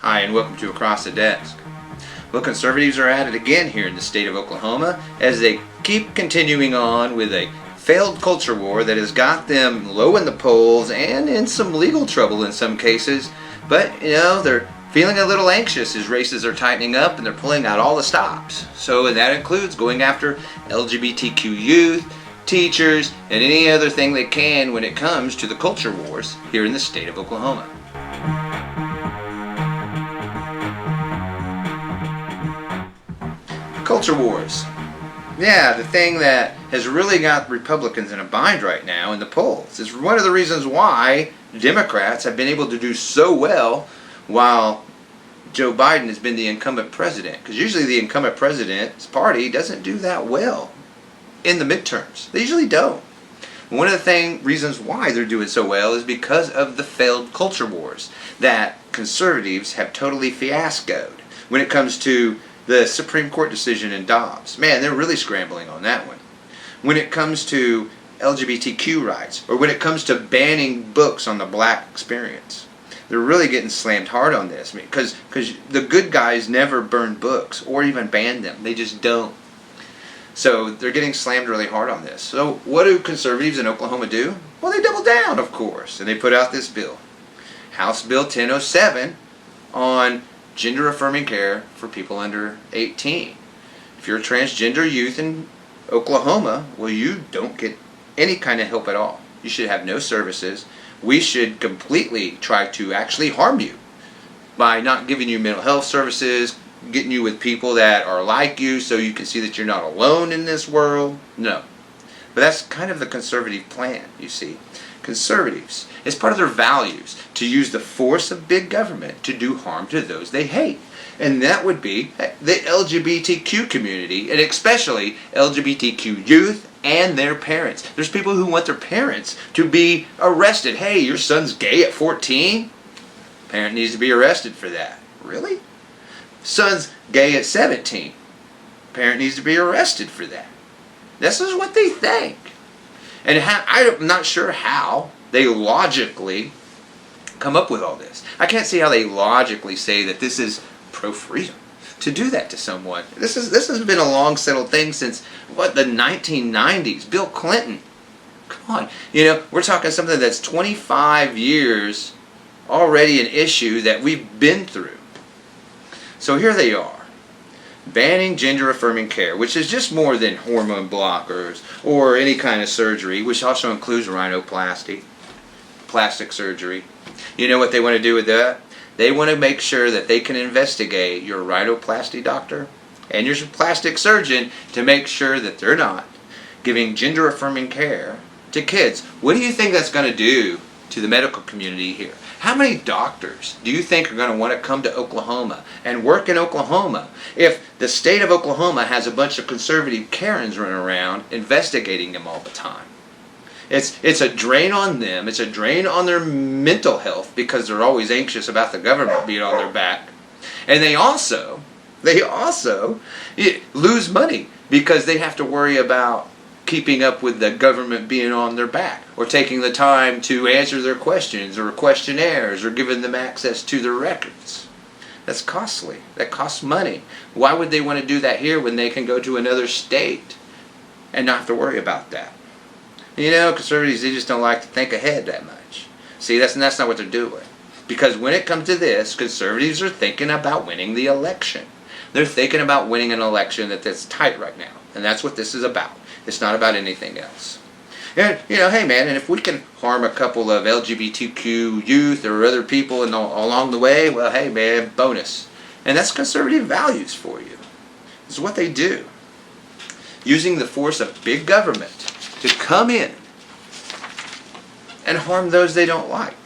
Hi, and welcome to Across the Desk. Well, conservatives are at it again here in the state of Oklahoma as they keep continuing on with a failed culture war that has got them low in the polls and in some legal trouble in some cases. But, they're feeling a little anxious as races are tightening up and they're pulling out all the stops. So that includes going after LGBTQ youth, teachers, and any other thing they can when it comes to the culture wars here in the state of Oklahoma. Culture wars. Yeah, the thing that has really got Republicans in a bind right now in the polls. It's one of the reasons why Democrats have been able to do so well while Joe Biden has been the incumbent president. Because usually the incumbent president's party doesn't do that well in the midterms. They usually don't. One of the reasons why they're doing so well is because of the failed culture wars that conservatives have totally fiascoed when it comes to the Supreme Court decision in Dobbs. Man, they're really scrambling on that one. When it comes to LGBTQ rights, or when it comes to banning books on the black experience, they're really getting slammed hard on this. Because the good guys never burn books or even ban them. They just don't. So they're getting slammed really hard on this. So what do conservatives in Oklahoma do? Well, they double down, of course, and they put out this bill, House Bill 1007, on gender-affirming care for people under 18. If you're a transgender youth in Oklahoma, well, you don't get any kind of help at all. You should have no services. We should completely try to actually harm you by not giving you mental health services, getting you with people that are like you so you can see that you're not alone in this world. No. But that's kind of the conservative plan, you see. Conservatives, it's part of their values to use the force of big government to do harm to those they hate. And that would be the LGBTQ community, and especially LGBTQ youth and their parents. There's people who want their parents to be arrested. Hey, your son's gay at 14? Parent needs to be arrested for that. Really? Son's gay at 17. Parent needs to be arrested for that. This is what they think. And I'm not sure how they logically come up with all this. I can't see how they logically say that this is pro-freedom to do that to someone. This has been a long settled thing since, the 1990s. Bill Clinton. Come on. We're talking something that's 25 years already an issue that we've been through. So here they are. Banning gender-affirming care, which is just more than hormone blockers or any kind of surgery, which also includes rhinoplasty, plastic surgery. You know what they want to do with that? They want to make sure that they can investigate your rhinoplasty doctor and your plastic surgeon to make sure that they're not giving gender-affirming care to kids. What do you think that's going to do to the medical community here? How many doctors do you think are going to want to come to Oklahoma and work in Oklahoma if the state of Oklahoma has a bunch of conservative Karens running around investigating them all the time? It's a drain on them. It's a drain on their mental health because they're always anxious about the government being on their back. And they also lose money because they have to worry about keeping up with the government being on their back, or taking the time to answer their questions or questionnaires, or giving them access to their records. That's costly. That costs money. Why would they want to do that here when they can go to another state and not have to worry about that? Conservatives, they just don't like to think ahead that much. See, that's not what they're doing. Because when it comes to this, conservatives are thinking about winning the election. They're thinking about winning an election that's tight right now. And that's what this is about. It's not about anything else. And, hey man, and if we can harm a couple of LGBTQ youth or other people along the way, well, hey man, bonus. And that's conservative values for you. It's what they do. Using the force of big government to come in and harm those they don't like.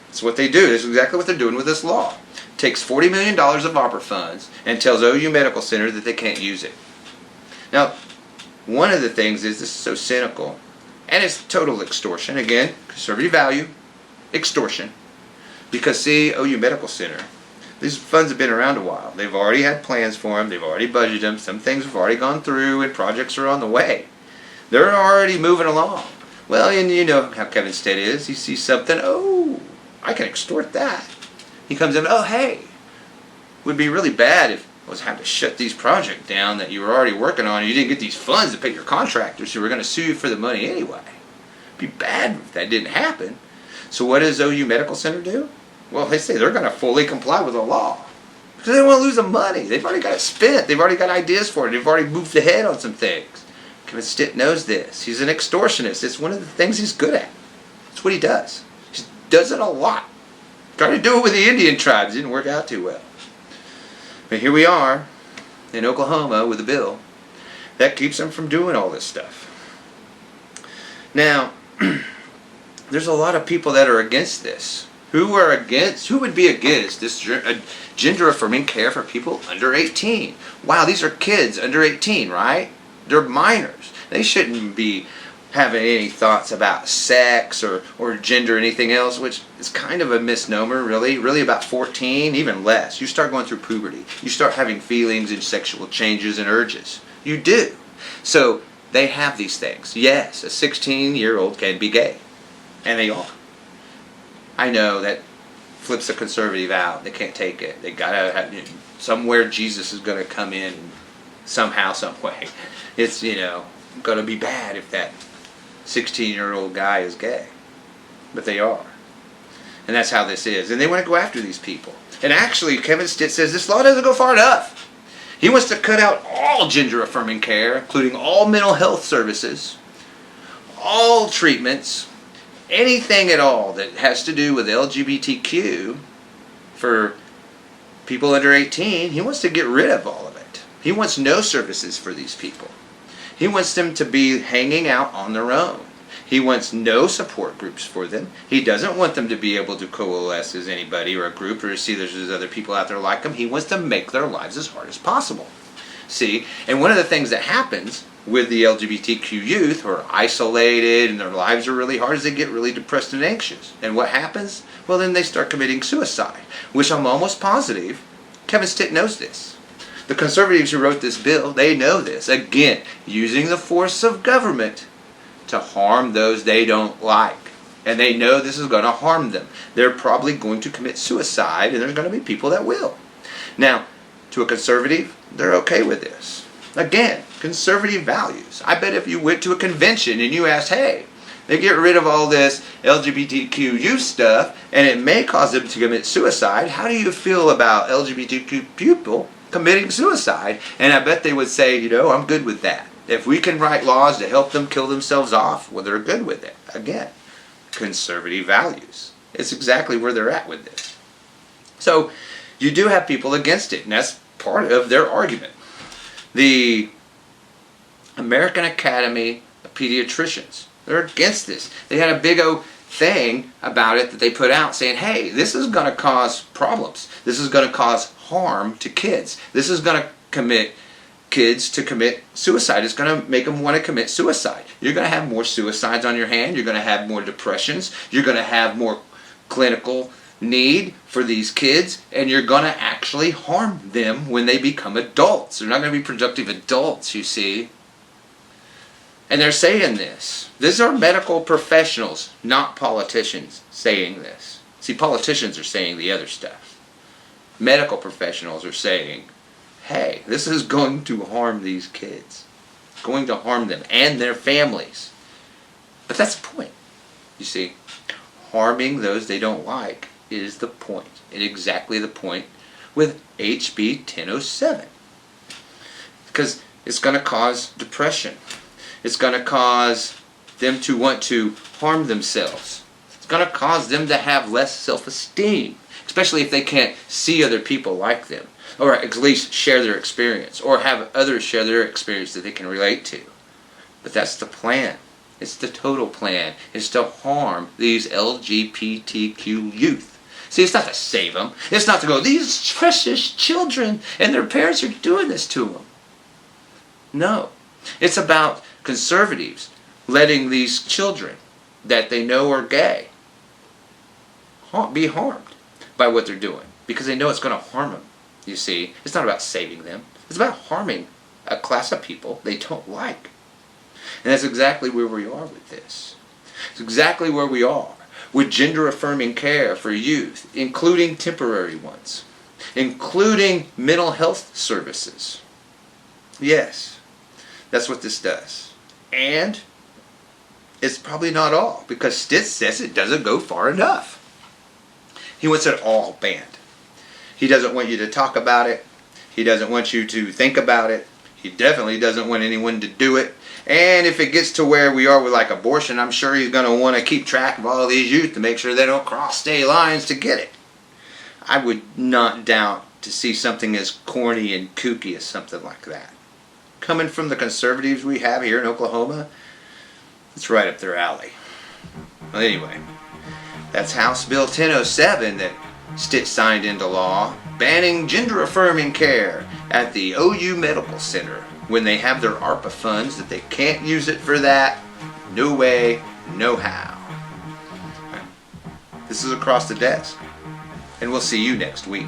It's what they do. It's exactly what they're doing with this law. Takes $40 million of ARPA funds and tells OU Medical Center that they can't use it. Now, one of the things is this is so cynical, and it's total extortion. Again, conservative value, extortion. Because see, OU Medical Center, these funds have been around a while. They've already had plans for them. They've already budgeted them. Some things have already gone through, and projects are on the way. They're already moving along. Well, and you know how Kevin Stitt is. He sees something, oh, I can extort that. He comes in, oh, hey, would be really bad if it was having to shut these projects down that you were already working on and you didn't get these funds to pay your contractors who were going to sue you for the money anyway. It'd be bad if that didn't happen. So what does OU Medical Center do? Well, they say they're going to fully comply with the law because they don't want to lose the money. They've already got it spent. They've already got ideas for it. They've already moved ahead on some things. Governor Stitt knows this. He's an extortionist. It's one of the things he's good at. It's what he does. He does it a lot. Tried to do it with the Indian tribes. It didn't work out too well. But here we are in Oklahoma with a bill that keeps them from doing all this stuff. Now, there's a lot of people that are against this. Who would be against this gender affirming care for people under 18? Wow, these are kids under 18, right? They're minors. They shouldn't be having any thoughts about sex or gender or anything else, which is kind of a misnomer, really about 14, even less. You start going through puberty. You start having feelings and sexual changes and urges. You do. So they have these things. Yes, a 16-year-old can be gay, and they are. I know that flips a conservative out. They can't take it. They gotta have, somewhere Jesus is gonna come in somehow, some way. It's, gonna be bad if that 16-year-old guy is gay. But they are. And that's how this is. And they want to go after these people. And actually, Kevin Stitt says this law doesn't go far enough. He wants to cut out all gender-affirming care, including all mental health services, all treatments, anything at all that has to do with LGBTQ for people under 18. He wants to get rid of all of it. He wants no services for these people. He wants them to be hanging out on their own. He wants no support groups for them. He doesn't want them to be able to coalesce as anybody or a group or to see there's other people out there like them. He wants to make their lives as hard as possible. See, and one of the things that happens with the LGBTQ youth who are isolated and their lives are really hard is they get really depressed and anxious. And what happens? Well, then they start committing suicide, which I'm almost positive Kevin Stitt knows this. The conservatives who wrote this bill, they know this. Again, using the force of government to harm those they don't like. And they know this is going to harm them. They're probably going to commit suicide, and there's going to be people that will. Now, to a conservative, they're okay with this. Again, conservative values. I bet if you went to a convention and you asked, hey, they get rid of all this LGBTQ youth stuff, and it may cause them to commit suicide, how do you feel about LGBTQ people committing suicide? And I bet they would say, I'm good with that. If we can write laws to help them kill themselves off, well, they're good with it. Again, conservative values. It's exactly where they're at with this. So you do have people against it, and that's part of their argument. The American Academy of Pediatricians, they're against this. They had a big old thing about it that they put out saying, hey, this is going to cause problems. This is going to cause harm to kids. This is going to commit kids to commit suicide. It's going to make them want to commit suicide. You're going to have more suicides on your hand. You're going to have more depressions. You're going to have more clinical need for these kids, and you're going to actually harm them when they become adults. They're not going to be productive adults, you see. And they're saying this. These are medical professionals, not politicians, saying this. See, politicians are saying the other stuff. Medical professionals are saying, hey, this is going to harm these kids. It's going to harm them and their families. But that's the point, you see. Harming those they don't like is the point. And exactly the point with HB 1007. Because it's going to cause depression. It's going to cause them to want to harm themselves. It's going to cause them to have less self-esteem, especially if they can't see other people like them, or at least share their experience, or have others share their experience that they can relate to. But that's the plan. It's the total plan. It's to harm these LGBTQ youth. See, it's not to save them. It's not to go, these precious children and their parents are doing this to them. No. It's about conservatives letting these children that they know are gay be harmed by what they're doing, because they know it's going to harm them. You see, it's not about saving them. It's about harming a class of people they don't like. And that's exactly where we are with this. It's exactly where we are with gender-affirming care for youth, including temporary ones. including mental health services. Yes, that's what this does. And it's probably not all, because Stitt says it doesn't go far enough. He wants it all banned. He doesn't want you to talk about it. He doesn't want you to think about it. He definitely doesn't want anyone to do it. And if it gets to where we are with like abortion, I'm sure he's going to want to keep track of all these youth to make sure they don't cross state lines to get it. I would not doubt to see something as corny and kooky as something like that. Coming from the conservatives we have here in Oklahoma, it's right up their alley. Well, anyway, that's House Bill 1007 that Stitt signed into law, banning gender-affirming care at the OU Medical Center when they have their ARPA funds that they can't use it for that. No way, no how. This is Across the Desk, and we'll see you next week.